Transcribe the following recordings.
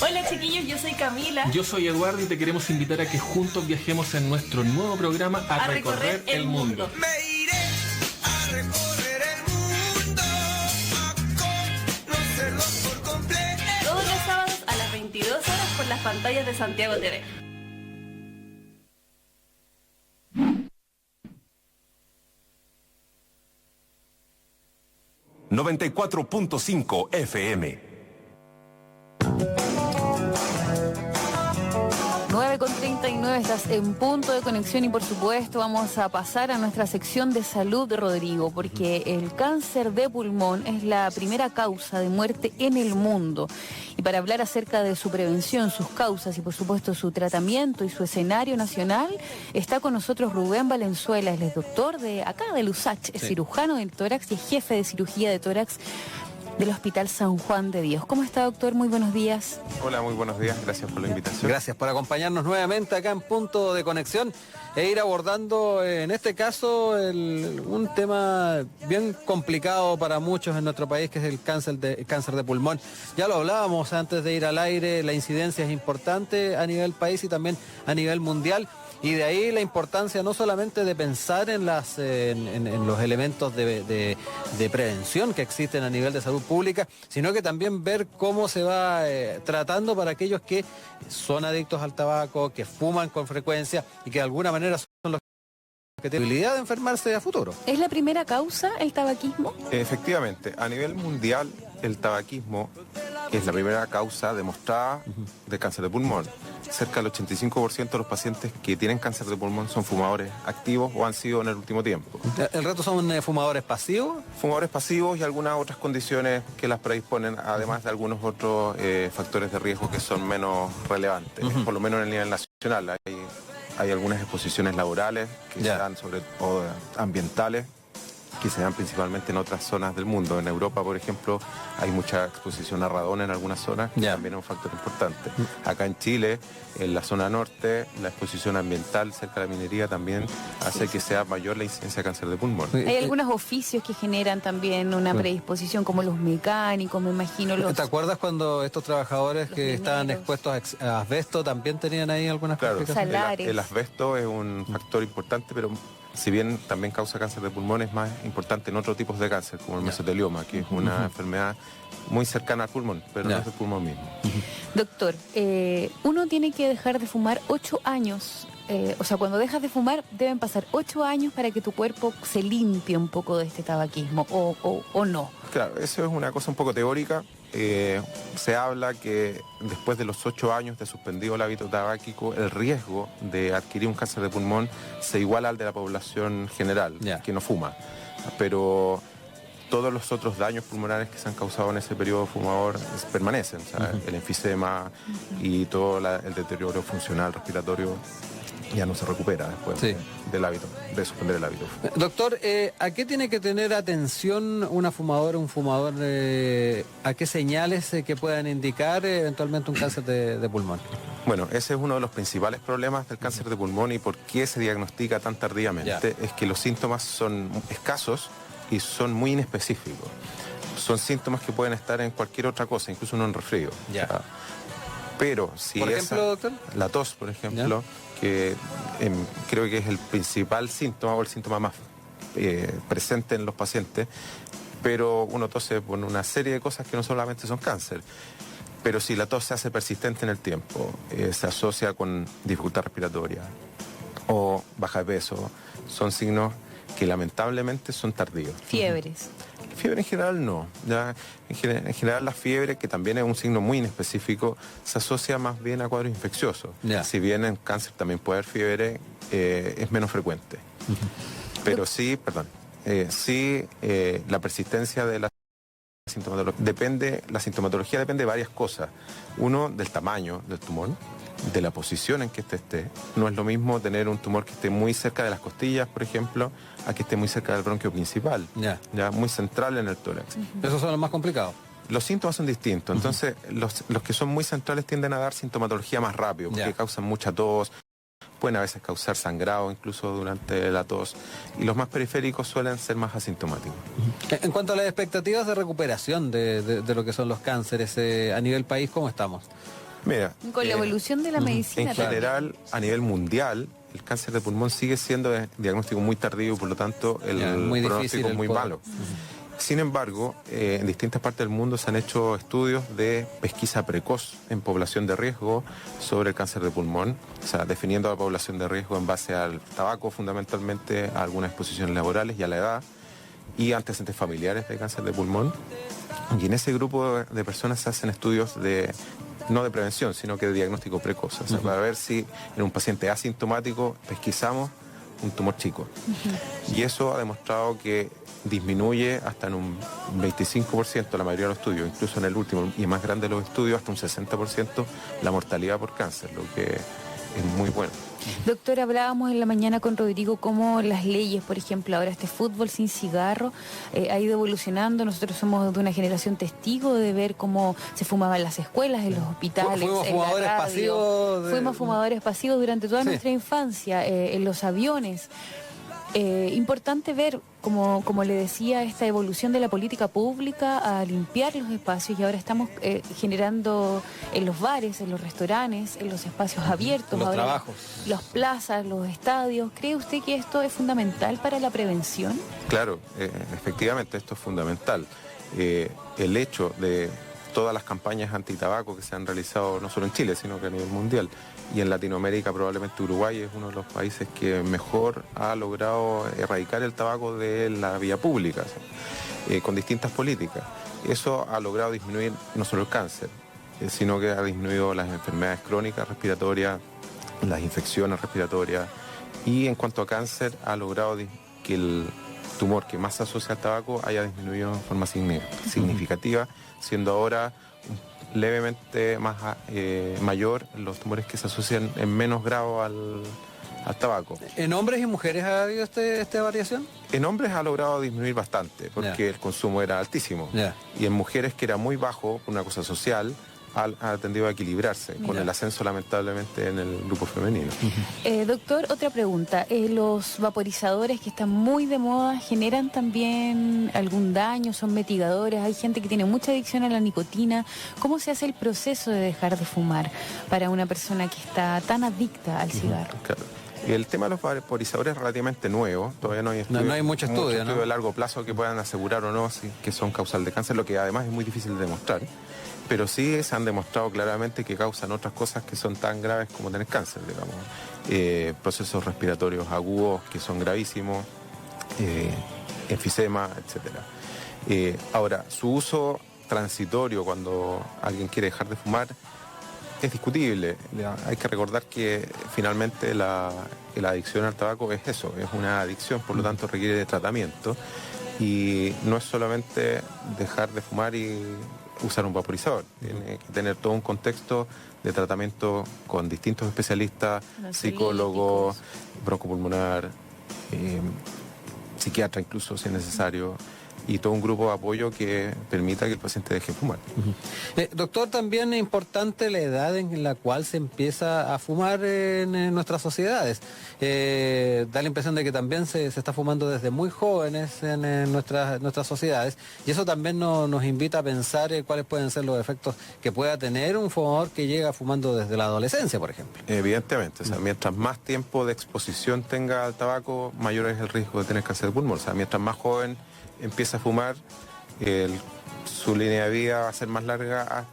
Hola chiquillos, yo soy Camila. Yo soy Eduardo y te queremos invitar a que juntos viajemos en nuestro nuevo programa a recorrer el mundo. Me iré a recorrer el mundo, a conocerlo por completo. Todos los sábados a las 22 horas por las pantallas de Santiago TV. ...94.5 FM. 9:39, estás en punto de conexión y por supuesto vamos a pasar a nuestra sección de salud, Rodrigo, porque el cáncer de pulmón es la primera causa de muerte en el mundo. Y para hablar acerca de su prevención, sus causas y por supuesto su tratamiento y su escenario nacional, está con nosotros Rubén Valenzuela. Él es doctor de acá del USACH, es cirujano del tórax y es jefe de cirugía de tórax del Hospital San Juan de Dios. ¿Cómo está, doctor? Muy buenos días. Hola, muy buenos días. Gracias por la invitación. Gracias por acompañarnos nuevamente acá en Punto de Conexión e ir abordando en este caso un tema bien complicado para muchos en nuestro país, que es el cáncer de pulmón. Ya lo hablábamos antes de ir al aire, la incidencia es importante a nivel país y también a nivel mundial. Y de ahí la importancia no solamente de pensar en los elementos de prevención que existen a nivel de salud pública, sino que también ver cómo se va tratando para aquellos que son adictos al tabaco, que fuman con frecuencia y que de alguna manera son los que tienen posibilidad de enfermarse a futuro. ¿Es la primera causa el tabaquismo? Efectivamente, a nivel mundial, el tabaquismo es la primera causa demostrada de cáncer de pulmón. Cerca del 85% de los pacientes que tienen cáncer de pulmón son fumadores activos o han sido en el último tiempo. ¿El resto son fumadores pasivos? Fumadores pasivos y algunas otras condiciones que las predisponen, además de algunos otros factores de riesgo que son menos relevantes, por lo menos en el nivel nacional. Hay algunas exposiciones laborales que se dan, sobre todo ambientales, que se dan principalmente en otras zonas del mundo. En Europa, por ejemplo, hay mucha exposición a radón en algunas zonas, que también es un factor importante. Acá en Chile, en la zona norte, la exposición ambiental cerca de la minería también hace que sea mayor la incidencia de cáncer de pulmón. Hay algunos oficios que generan también una predisposición, como los mecánicos, me imagino. ¿Te acuerdas cuando estos trabajadores que estaban expuestos a asbesto también tenían ahí algunas complicaciones? Salares. El asbesto es un factor importante, pero si bien también causa cáncer de pulmón, es más importante en otros tipos de cáncer, como el mesotelioma, que es una enfermedad muy cercana al pulmón, pero no es el pulmón mismo. Doctor, uno tiene que dejar de fumar 8 años. O sea, cuando dejas de fumar deben pasar 8 años para que tu cuerpo se limpie un poco de este tabaquismo, o no. Claro, eso es una cosa un poco teórica. Se habla que después de los 8 años de suspendido el hábito tabáquico, el riesgo de adquirir un cáncer de pulmón se iguala al de la población general, que no fuma. Pero todos los otros daños pulmonares que se han causado en ese periodo fumador permanecen, o sea, el enfisema y todo el deterioro funcional respiratorio ya no se recupera después del hábito, de suspender el hábito. Doctor, ¿a qué tiene que tener atención un fumador, a qué señales que puedan indicar eventualmente un cáncer de pulmón? Bueno, ese es uno de los principales problemas del cáncer de pulmón y por qué se diagnostica tan tardíamente. Es que los síntomas son escasos y son muy inespecíficos. Son síntomas que pueden estar en cualquier otra cosa, incluso en un resfrío. Pero si ¿Por ejemplo, doctor? La tos, por ejemplo, que creo que es el principal síntoma o el síntoma más presente en los pacientes, pero uno tose por una serie de cosas que no solamente son cáncer. Pero si la tos se hace persistente en el tiempo, se asocia con dificultad respiratoria o baja de peso, son signos que lamentablemente son tardíos. Fiebres. Fiebre en general no. En general la fiebre, que también es un signo muy inespecífico, se asocia más bien a cuadros infecciosos. Si bien en cáncer también puede haber fiebre, es menos frecuente. Pero sí, la persistencia de la sintomatología depende de varias cosas. Uno, del tamaño del tumor, de la posición en que esté. No es lo mismo tener un tumor que esté muy cerca de las costillas, por ejemplo, a que esté muy cerca del bronquio principal, ya muy central en el tórax. ¿Esos son los más complicados? Los síntomas son distintos, entonces los que son muy centrales tienden a dar sintomatología más rápido, porque causan mucha tos, pueden a veces causar sangrado incluso durante la tos, y los más periféricos suelen ser más asintomáticos. En cuanto a las expectativas de recuperación de lo que son los cánceres a nivel país, ¿cómo estamos? Mira, Con la evolución de la medicina en también. general, a nivel mundial, el cáncer de pulmón sigue siendo de diagnóstico muy tardío y por lo tanto el Ya, muy difícil pronóstico el muy poder. malo. Sin embargo, en distintas partes del mundo se han hecho estudios de pesquisa precoz en población de riesgo sobre el cáncer de pulmón, o sea, definiendo a la población de riesgo en base al tabaco, fundamentalmente a algunas exposiciones laborales y a la edad, y antecedentes familiares de cáncer de pulmón. Y en ese grupo de personas se hacen estudios no de prevención, sino que de diagnóstico precoz, o sea, para ver si en un paciente asintomático pesquisamos un tumor chico. Y eso ha demostrado que disminuye hasta en un 25% la mayoría de los estudios, incluso en el último y más grande de los estudios, hasta un 60% la mortalidad por cáncer, lo que es muy bueno. Doctor, hablábamos en la mañana con Rodrigo cómo las leyes, por ejemplo, ahora este fútbol sin cigarro ha ido evolucionando. Nosotros somos de una generación testigo de ver cómo se fumaba en las escuelas, en los hospitales, Fuimos en la fumadores radio. pasivos Fuimos fumadores pasivos durante toda Sí. nuestra infancia, en los aviones. Importante ver, como le decía, esta evolución de la política pública a limpiar los espacios, y ahora estamos generando en los bares, en los restaurantes, en los espacios abiertos, Los ahora trabajos. los plazas, los estadios. ¿Cree usted que esto es fundamental para la prevención? Claro, efectivamente esto es fundamental. El hecho de todas las campañas antitabaco que se han realizado no solo en Chile, sino que a nivel mundial, y en Latinoamérica probablemente Uruguay es uno de los países que mejor ha logrado erradicar el tabaco de la vía pública, con distintas políticas. Eso ha logrado disminuir no solo el cáncer, sino que ha disminuido las enfermedades crónicas respiratorias, las infecciones respiratorias, y en cuanto a cáncer ha logrado que el tumor que más se asocia al tabaco haya disminuido en forma significativa, siendo ahora levemente más mayor los tumores que se asocian en menos grado al tabaco. ¿En hombres y mujeres ha habido esta variación? En hombres ha logrado disminuir bastante porque Ya. el consumo era altísimo. Ya. Y en mujeres, que era muy bajo por una cosa social, ha tendido a equilibrarse, con Mira. el ascenso lamentablemente en el grupo femenino. Doctor, otra pregunta. ¿Los vaporizadores que están muy de moda generan también algún daño? ¿Son mitigadores? Hay gente que tiene mucha adicción a la nicotina. ¿Cómo se hace el proceso de dejar de fumar para una persona que está tan adicta al cigarro? Claro. El tema de los vaporizadores es relativamente nuevo, todavía no hay estudios, No hay mucho estudio, ¿no? de largo plazo que puedan asegurar o no que son causal de cáncer, lo que además es muy difícil de demostrar. Pero sí se han demostrado claramente que causan otras cosas que son tan graves como tener cáncer, digamos. Procesos respiratorios agudos que son gravísimos, enfisema, etc. Ahora, su uso transitorio cuando alguien quiere dejar de fumar es discutible. Hay que recordar que finalmente la adicción al tabaco es eso, es una adicción, por lo tanto requiere de tratamiento. Y no es solamente dejar de fumar y usar un vaporizador, tiene que tener todo un contexto de tratamiento con distintos especialistas, psicólogos, broncopulmonar, psiquiatra incluso si es necesario, y todo un grupo de apoyo que permita que el paciente deje de fumar. Doctor, también es importante la edad en la cual se empieza a fumar en nuestras sociedades. Da la impresión de que también se está fumando desde muy jóvenes en nuestras sociedades, y eso también nos invita a pensar cuáles pueden ser los efectos que pueda tener un fumador que llega fumando desde la adolescencia, por ejemplo. Evidentemente, o sea, mientras más tiempo de exposición tenga al tabaco, mayor es el riesgo de tener cáncer de pulmón. O sea, mientras más joven empieza a fumar, su línea de vida va a ser más larga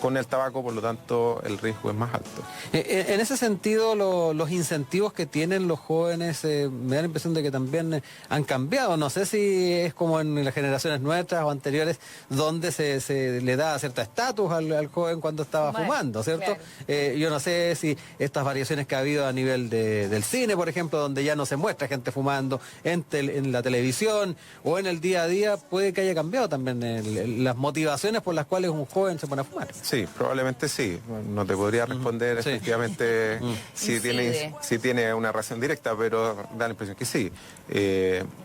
con el tabaco, por lo tanto el riesgo es más alto. En ese sentido, los incentivos que tienen los jóvenes, me da la impresión de que también han cambiado. No sé si es como en las generaciones nuestras o anteriores, donde se le da cierto estatus al joven cuando estaba fumando, ¿cierto? Claro. Yo no sé si estas variaciones que ha habido a nivel del cine, por ejemplo, donde ya no se muestra gente fumando en la televisión o en el día a día, puede que haya cambiado también las motivaciones por las cuales un joven se pone a fumar. Sí, probablemente sí. No te podría responder Sí. efectivamente si tiene una relación directa, pero da la impresión que sí.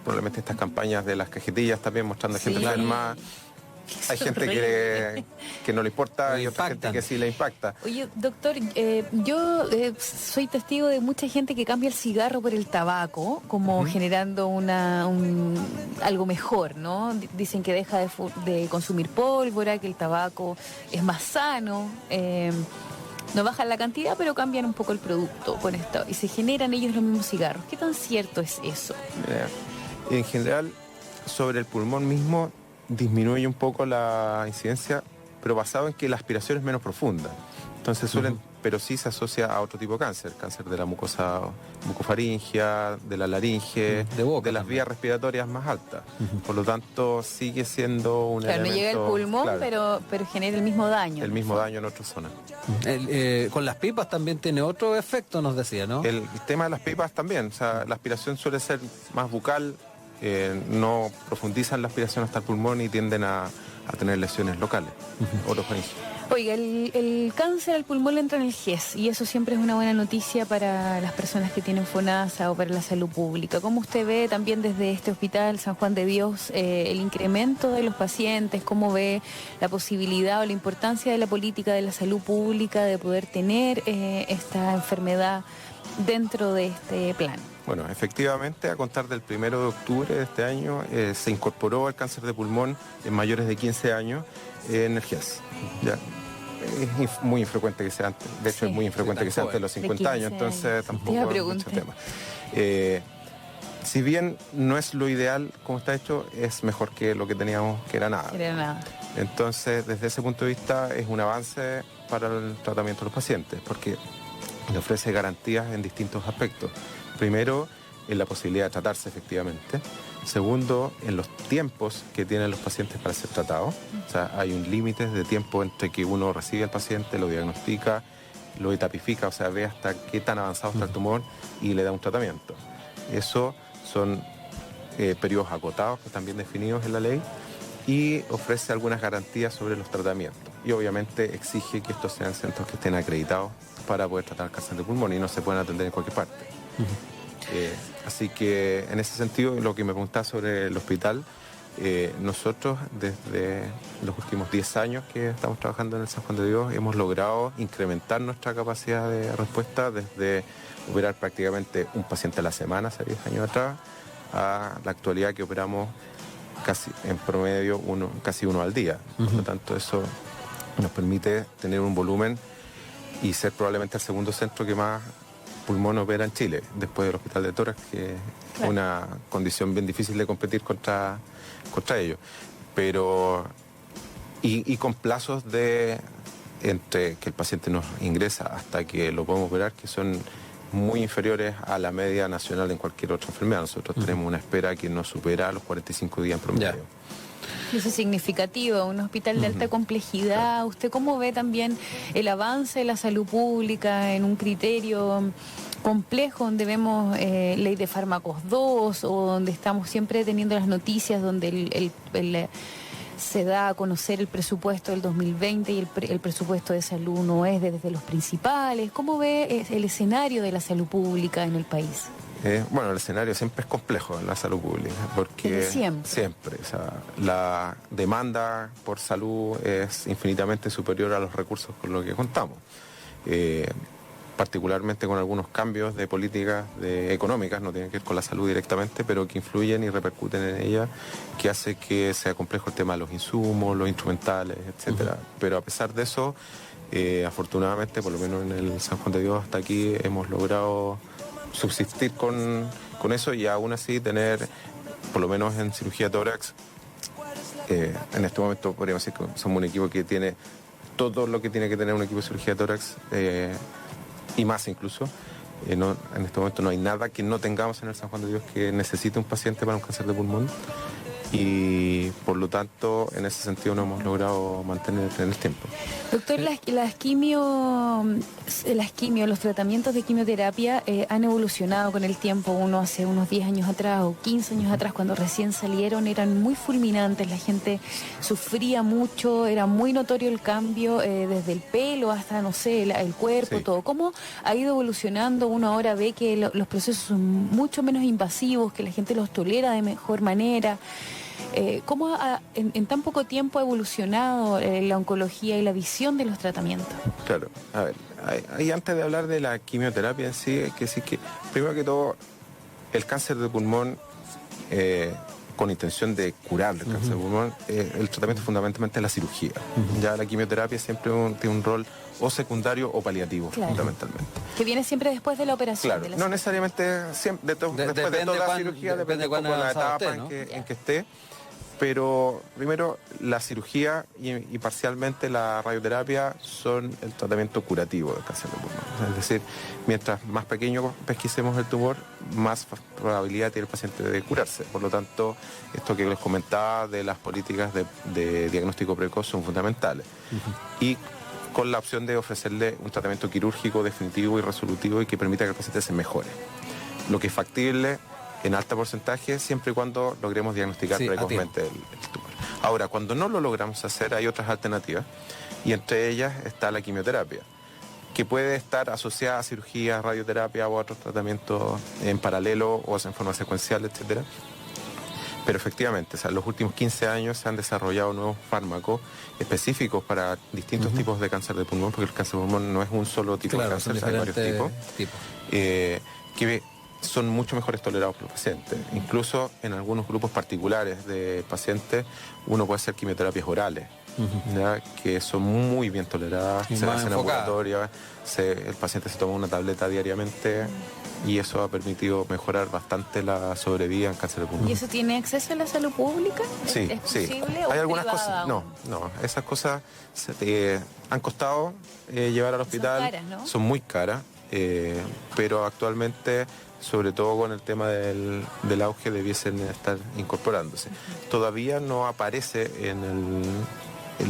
Probablemente estas campañas de las cajetillas también mostrando a gente Sí. enferma. Hay gente que no le importa y otra gente que sí le impacta. Oye, doctor, yo soy testigo de mucha gente que cambia el cigarro por el tabaco, como generando algo mejor, ¿no? Dicen que deja de consumir pólvora, que el tabaco es más sano. No bajan la cantidad, pero cambian un poco el producto con esto. Y se generan ellos los mismos cigarros. ¿Qué tan cierto es eso? En general, sobre el pulmón mismo, disminuye un poco la incidencia, pero basado en que la aspiración es menos profunda. Entonces pero sí se asocia a otro tipo de cáncer de la mucosa bucofaringea, de la laringe, de boca de las también. vías respiratorias más altas. Por lo tanto, sigue siendo un Claro, no elemento... llega el pulmón, claro, pero genera el mismo daño. el mismo daño en otra zona. Con las pipas también tiene otro efecto, nos decía, ¿no? El tema de las pipas también, o sea, la aspiración suele ser más bucal, no profundizan la aspiración hasta el pulmón y tienden a tener lesiones locales, orofaringeas. Oiga, el cáncer al pulmón le entra en el GES y eso siempre es una buena noticia para las personas que tienen FONASA o para la salud pública. ¿Cómo usted ve también desde este hospital San Juan de Dios el incremento de los pacientes? ¿Cómo ve la posibilidad o la importancia de la política de la salud pública de poder tener esta enfermedad dentro de este plan? Bueno, efectivamente, a contar del 1 de octubre de este año, se incorporó el cáncer de pulmón en mayores de 15 años en el GES. ¿Ya? Es muy infrecuente que sea antes, de hecho Sí. es muy infrecuente que sea antes de los 50 años, 15 entonces años. tampoco Te iba a es mucho preguntar. tema. Si bien no es lo ideal como está hecho, es mejor que lo que teníamos, que era nada. Era nada. Entonces, desde ese punto de vista, es un avance para el tratamiento de los pacientes, porque le ofrece garantías en distintos aspectos. Primero, en la posibilidad de tratarse efectivamente. Segundo, en los tiempos que tienen los pacientes para ser tratados. O sea, hay un límite de tiempo entre que uno recibe al paciente, lo diagnostica, lo etapifica, o sea, ve hasta qué tan avanzado está el tumor y le da un tratamiento. Eso son periodos acotados que están bien definidos en la ley y ofrece algunas garantías sobre los tratamientos. Y obviamente exige que estos sean centros que estén acreditados para poder tratar el cáncer de pulmón y no se pueden atender en cualquier parte. Así que en ese sentido, lo que me preguntaba sobre el hospital, nosotros desde los últimos 10 años que estamos trabajando en el San Juan de Dios hemos logrado incrementar nuestra capacidad de respuesta desde operar prácticamente un paciente a la semana hace 10 años atrás a la actualidad que operamos casi en promedio casi uno al día. Por lo tanto, eso nos permite tener un volumen y ser probablemente el segundo centro que más pulmón opera en Chile, después del Hospital de Tórax, que es una condición bien difícil de competir contra ellos. Pero, y con plazos entre que el paciente nos ingresa hasta que lo podemos operar, que son muy inferiores a la media nacional en cualquier otra enfermedad. Nosotros tenemos una espera que no supera los 45 días en promedio. Eso es significativo, un hospital de alta complejidad. ¿Usted cómo ve también el avance de la salud pública en un criterio complejo donde vemos ley de fármacos 2 o donde estamos siempre teniendo las noticias donde se da a conocer el presupuesto del 2020 y el presupuesto de salud no es desde los principales? ¿Cómo ve el escenario de la salud pública en el país? Bueno, el escenario siempre es complejo en la salud pública, porque Desde siempre. o sea, la demanda por salud es infinitamente superior a los recursos con los que contamos. Particularmente con algunos cambios de políticas económicas, no tienen que ver con la salud directamente, pero que influyen y repercuten en ella, que hace que sea complejo el tema de los insumos, los instrumentales, etcétera. Pero a pesar de eso, afortunadamente, por lo menos en el San Juan de Dios hasta aquí, hemos logrado subsistir con eso y aún así tener, por lo menos en cirugía tórax, en este momento podríamos decir que somos un equipo que tiene todo lo que tiene que tener un equipo de cirugía tórax y más incluso. En este momento no hay nada que no tengamos en el San Juan de Dios que necesite un paciente para un cáncer de pulmón y por lo tanto en ese sentido no hemos logrado mantener en el tiempo. Doctor, los tratamientos de quimioterapia han evolucionado con el tiempo. Uno hace unos 10 años atrás o 15 años atrás, cuando recién salieron, eran muy fulminantes, la gente sufría mucho, era muy notorio el cambio desde el pelo hasta, no sé, el cuerpo, Sí. todo. ¿Cómo ha ido evolucionando? Uno ahora ve que los procesos son mucho menos invasivos, que la gente los tolera de mejor manera. ¿Cómo en tan poco tiempo ha evolucionado la oncología y la visión de los tratamientos? Claro, a ver, ahí antes de hablar de la quimioterapia en sí, hay que decir que, primero que todo, el cáncer de pulmón con intención de curar el cáncer de pulmón, el tratamiento fundamentalmente es la cirugía. Ya la quimioterapia siempre tiene un rol o secundario o paliativo, Claro. fundamentalmente. Que viene siempre después de la operación. Claro, de la no necesariamente siempre, después de depende toda la cuán- cirugía, depende depende un poco cuán de la avanzado etapa esté, ¿no? en que esté. Pero primero, la cirugía y parcialmente la radioterapia son el tratamiento curativo del cáncer de pulmón. Es decir, mientras más pequeño pesquisemos el tumor, más probabilidad tiene el paciente de curarse. Por lo tanto, esto que les comentaba de las políticas de diagnóstico precoz son fundamentales. Y con la opción de ofrecerle un tratamiento quirúrgico definitivo y resolutivo y que permita que el paciente se mejore. Lo que es factible en alto porcentaje siempre y cuando logremos diagnosticar Sí, a precozmente el tumor. Ahora, cuando no lo logramos hacer, hay otras alternativas y entre ellas está la quimioterapia, que puede estar asociada a cirugía, radioterapia o otros tratamientos en paralelo o en forma secuencial, etcétera. Pero efectivamente, o sea, en los últimos 15 años se han desarrollado nuevos fármacos específicos para distintos tipos de cáncer de pulmón, porque el cáncer de pulmón no es un solo tipo Claro, de son cáncer, hay varios diferentes tipos. tipos. Que son mucho mejores tolerados por los pacientes. Incluso en algunos grupos particulares de pacientes uno puede hacer quimioterapias orales, ¿ya? Que son muy bien toleradas, Y se más hacen enfocadas. ambulatorias, el paciente se toma una tableta diariamente y eso ha permitido mejorar bastante la sobrevida en cáncer de pulmón. ¿Y eso tiene acceso a la salud pública? Sí, ¿Es sí. posible o Hay algunas privada cosas, no, aún? no, esas cosas han costado llevar al hospital, caras, ¿no? son muy caras, pero actualmente, sobre todo con el tema del auge, debiesen estar incorporándose. Todavía no aparece en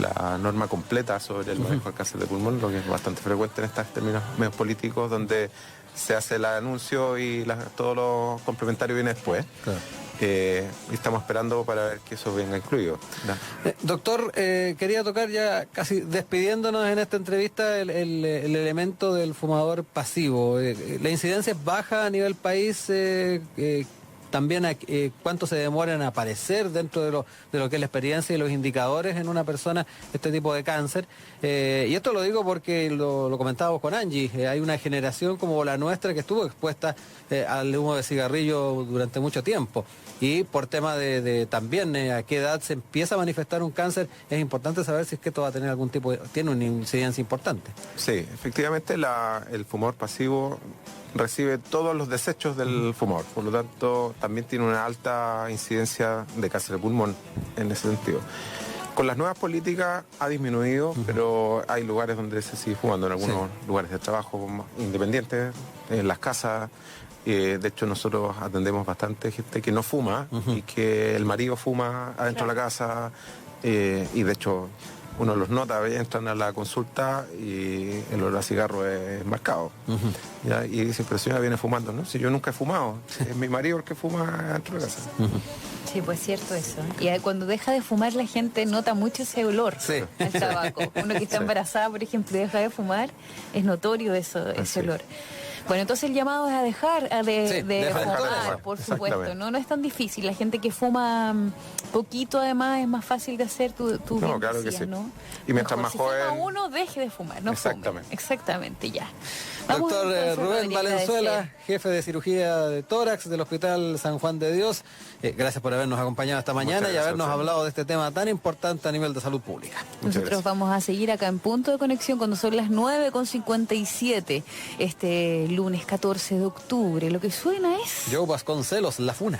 la norma completa sobre el manejo del cáncer de pulmón, lo que es bastante frecuente en estos términos medios políticos, donde se hace el anuncio y todo lo complementario viene después. Claro. Y estamos esperando para ver que eso venga incluido. Ya. Doctor, quería tocar ya casi despidiéndonos en esta entrevista el elemento del fumador pasivo. La incidencia es baja a nivel país. También cuánto se demora en aparecer dentro de lo que es la experiencia y los indicadores en una persona este tipo de cáncer. Y esto lo digo porque lo comentábamos con Angie. Hay una generación como la nuestra que estuvo expuesta al humo de cigarrillo durante mucho tiempo. Y por tema de también a qué edad se empieza a manifestar un cáncer, es importante saber si es que esto va a tener algún tipo tiene una incidencia importante. Sí, efectivamente el fumador pasivo recibe todos los desechos del fumador, por lo tanto también tiene una alta incidencia de cáncer de pulmón en ese sentido. Con las nuevas políticas ha disminuido, pero hay lugares donde se sigue fumando, en algunos lugares de trabajo independientes, en las casas. De hecho, nosotros atendemos bastante gente que no fuma y que el marido fuma adentro de la casa y de hecho uno los nota, entran a la consulta y el olor a cigarro es marcado. ¿Ya? Y dice, pero señora viene fumando, ¿no? Si yo nunca he fumado, es mi marido el que fuma dentro de la casa. Sí, pues cierto eso. Y cuando deja de fumar la gente nota mucho ese olor Sí. al tabaco. Uno que está embarazada, por ejemplo, y deja de fumar, es notorio ese Así. olor. Bueno, entonces el llamado es a dejar de dejar fumar, de fumar, por supuesto. exactamente. No es tan difícil. La gente que fuma poquito, además, es más fácil de hacer. Tú No, bien claro que decías, sí. ¿no? Y mientras Mejor, más si fuma joven- uno, deje de fumar, no fume. Exactamente. Exactamente, ya. Vamos, Doctor entonces, Rubén Rodrigo, Valenzuela, agradecer. jefe de cirugía de tórax del Hospital San Juan de Dios. Gracias por habernos acompañado esta mañana y gracias a habernos usted. hablado de este tema tan importante a nivel de salud pública. Muchas Nosotros gracias. vamos a seguir acá en Punto de Conexión cuando son las 9:57 este lunes 14 de octubre. Lo que suena es... Joe Vasconcelos, La Funa.